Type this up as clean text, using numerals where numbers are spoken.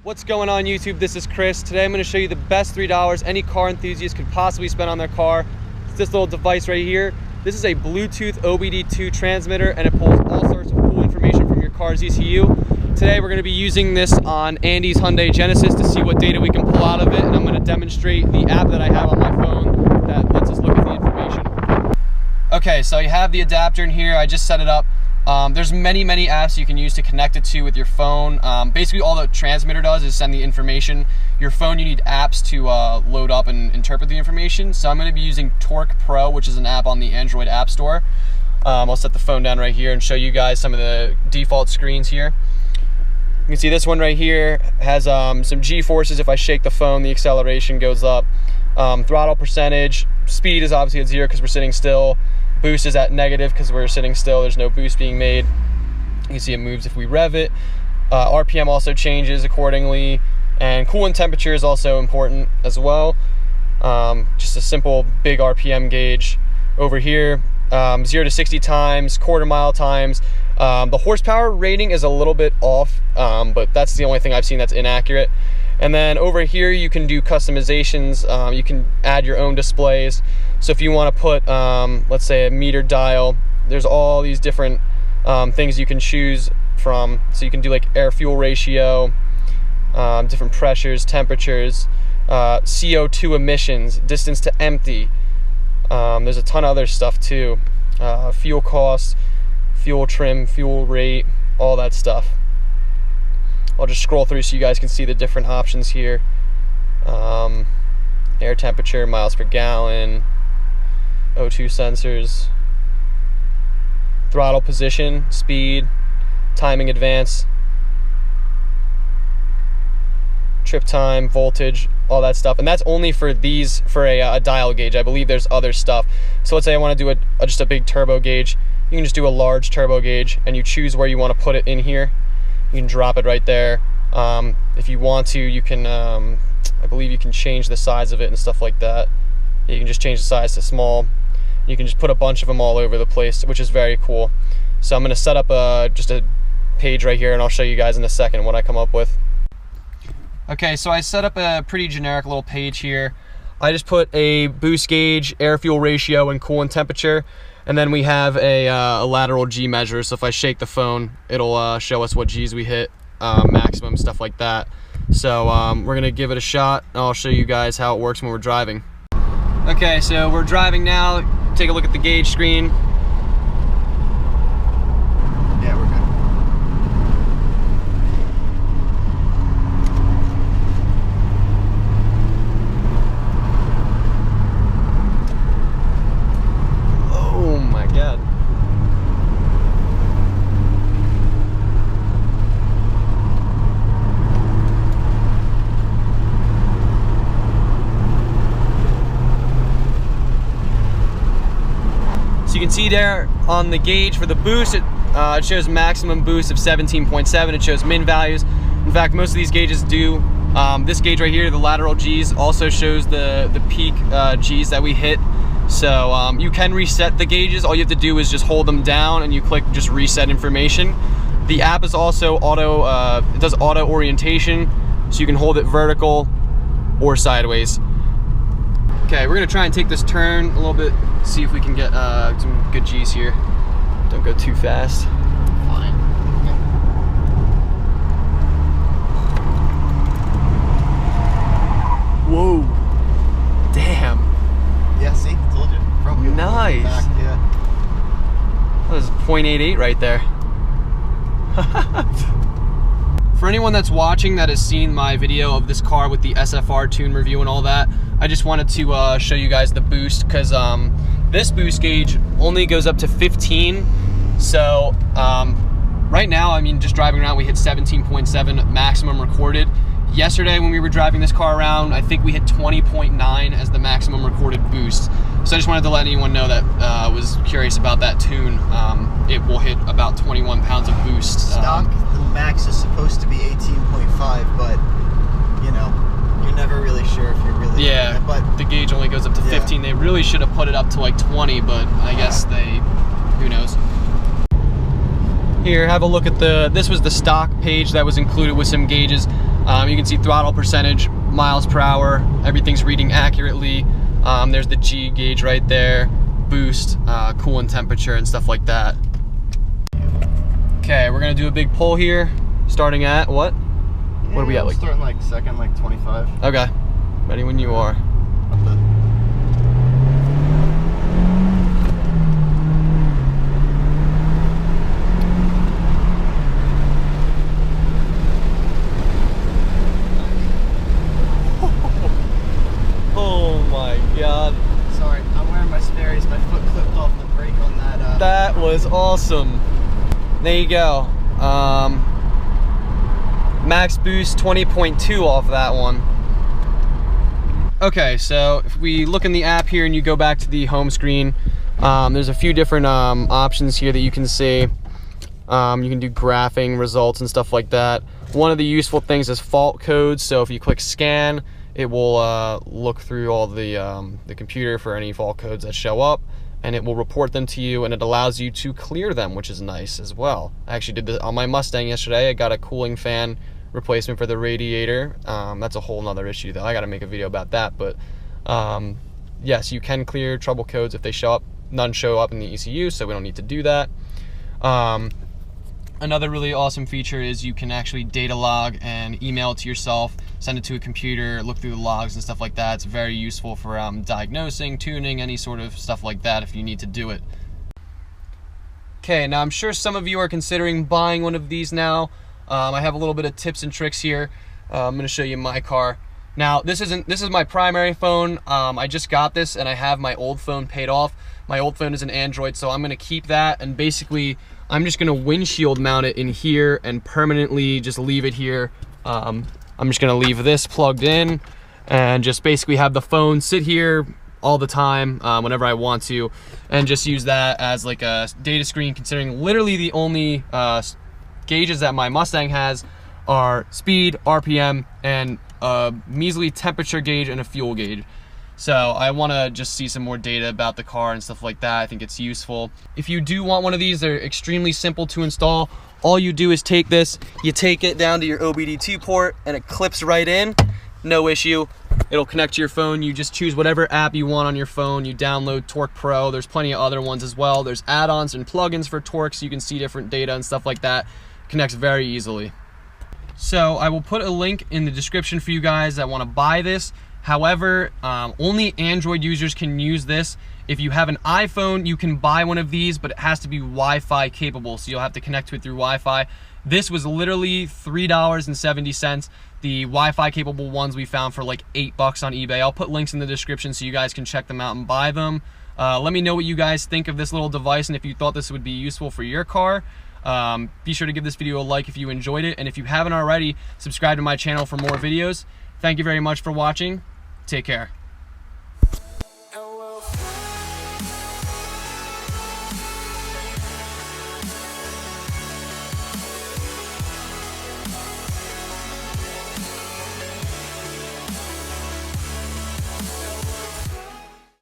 What's going on YouTube? This is Chris. Today I'm going to show you the best $3 any car enthusiast could possibly spend on their car. It's this little device right here. This is a Bluetooth OBDII transmitter and it pulls all sorts of cool information from your car's ECU. Today we're going to be using this on Andy's Hyundai Genesis to see what data we can pull out of it, and I'm going to demonstrate the app that I have on my phone that lets us look at the information. Okay, so you have the adapter in here. I just set it up. There's many apps you can use to connect it to with your phone. Basically all the transmitter does is send the information. Your phone, you need apps to load up and interpret the information. So I'm going to be using Torque Pro, which is an app on the Android App Store. I'll set the phone down right here and show you guys some of the default screens here. You can see this one right here has some G-forces. If I shake the phone, the acceleration goes up. Throttle percentage, speed is obviously at 0 because we're sitting still. Boost is at negative because we're sitting still. There's no boost being made. You can see it moves if we rev it. RPM also changes accordingly. And coolant temperature is also important as well. Just a simple big RPM gauge over here. 0 to 60 times, quarter mile times. The horsepower rating is a little bit off, but that's the only thing I've seen that's inaccurate. And then over here you can do customizations. You can add your own displays. So if you want to put, let's say, a meter dial, there's all these different things you can choose from. So you can do like air-fuel ratio, different pressures, temperatures, CO2 emissions, distance to empty. There's a ton of other stuff too. Fuel cost, fuel trim, fuel rate, all that stuff. I'll just scroll through so you guys can see the different options here. Air temperature, miles per gallon, O2 sensors, throttle position, speed, timing advance, trip time, voltage, all that stuff. And that's only for these, for a dial gauge. I believe there's other stuff. So let's say I want to do just a big turbo gauge. You can just do a large turbo gauge and you choose where you want to put it in here. You can drop it right there. If you want to, you can, I believe you can change the size of it and stuff like that. You can just change the size to small. You can just put a bunch of them all over the place, which is very cool. So I'm going to set up just a page right here, and I'll show you guys in a second what I come up with. Okay, so I set up a pretty generic little page here. I just put a boost gauge, air-fuel ratio, and coolant temperature. And then we have a lateral G measure, so if I shake the phone, it'll show us what G's we hit, maximum, stuff like that. So we're gonna give it a shot, and I'll show you guys how it works when we're driving. Okay, so we're driving now. Take a look at the gauge screen. Yeah, we're good. Oh my God. So you can see there on the gauge for the boost, it shows maximum boost of 17.7. It shows min values. In fact, most of these gauges do. This gauge right here, the lateral G's, also shows the peak G's that we hit. So you can reset the gauges. All you have to do is just hold them down and you click just reset information. The app is also it does auto orientation, so you can hold it vertical or sideways. Okay, we're gonna try and take this turn a little bit, see if we can get some good G's here. Don't go too fast. Fine. Okay. Whoa. Damn. Yeah, see? Told you. From you. Nice. Back, yeah. That was 0.88 right there. For anyone that's watching that has seen my video of this car with the SFR tune review and all that, I just wanted to show you guys the boost, because this boost gauge only goes up to 15. So right now, I mean, just driving around, we hit 17.7 maximum recorded. Yesterday when we were driving this car around, I think we hit 20.9 as the maximum recorded boost. So I just wanted to let anyone know that was curious about that tune. It will hit about 21 pounds of boost. Stock, the max is supposed to be 18.5, but you know, you're never really sure if you're really Yeah, doing it, but the gauge only goes up to 15. They really should have put it up to like 20, but I guess who knows. Here, have a look at this was the stock page that was included with some gauges. You can see throttle percentage, miles per hour, everything's reading accurately. There's the G gauge right there, boost, coolant temperature and stuff like that. Okay, we're gonna do a big pull here, starting at what? Yeah, what are we at? Like starting like second, like 25. Okay, ready when you are. Oh my God. Sorry, I'm wearing my Sperry's. My foot clipped off the brake on that. That was awesome. There you go. Max boost 20.2 off that one. Okay, so if we look in the app here and you go back to the home screen, there's a few different options here that you can see. You can do graphing results and stuff like that. One of the useful things is fault codes. So if you click scan, it will look through all the computer for any fault codes that show up, and it will report them to you, and it allows you to clear them, which is nice as well. I actually did this on my Mustang yesterday. I got a cooling fan replacement for the radiator. That's a whole nother issue though. I got to make a video about that, but yes, you can clear trouble codes if they show up. None show up in the ECU, so we don't need to do that. Another really awesome feature is you can actually data log and email it to yourself, send it to a computer, look through the logs and stuff like that. It's very useful for diagnosing, tuning, any sort of stuff like that if you need to do it. Okay, now I'm sure some of you are considering buying one of these now. I have a little bit of tips and tricks here. I'm going to show you my car. Now, this is my primary phone. I just got this and I have my old phone paid off. My old phone is an Android, so I'm going to keep that, and basically I'm just going to windshield mount it in here and permanently just leave it here. I'm just going to leave this plugged in and just basically have the phone sit here all the time whenever I want to, and just use that as like a data screen, considering literally the only gauges that my Mustang has are speed, RPM, and a measly temperature gauge and a fuel gauge. So I want to just see some more data about the car and stuff like that. I think it's useful. If you do want one of these, they're extremely simple to install. All you do is take this, you take it down to your OBDII port, and it clips right in. No issue. It'll connect to your phone. You just choose whatever app you want on your phone. You download Torque Pro. There's plenty of other ones as well. There's add-ons and plugins for Torque, so you can see different data and stuff like that. Connects very easily. So I will put a link in the description for you guys that want to buy this. However, only Android users can use this. If you have an iPhone, you can buy one of these, but it has to be Wi-Fi capable, so you'll have to connect to it through Wi-Fi. This was literally $3.70. The Wi-Fi capable ones we found for like $8 on eBay. I'll put links in the description so you guys can check them out and buy them. Let me know what you guys think of this little device and if you thought this would be useful for your car. Be sure to give this video a like if you enjoyed it, and if you haven't already, subscribe to my channel for more videos. Thank you very much for watching. Take care.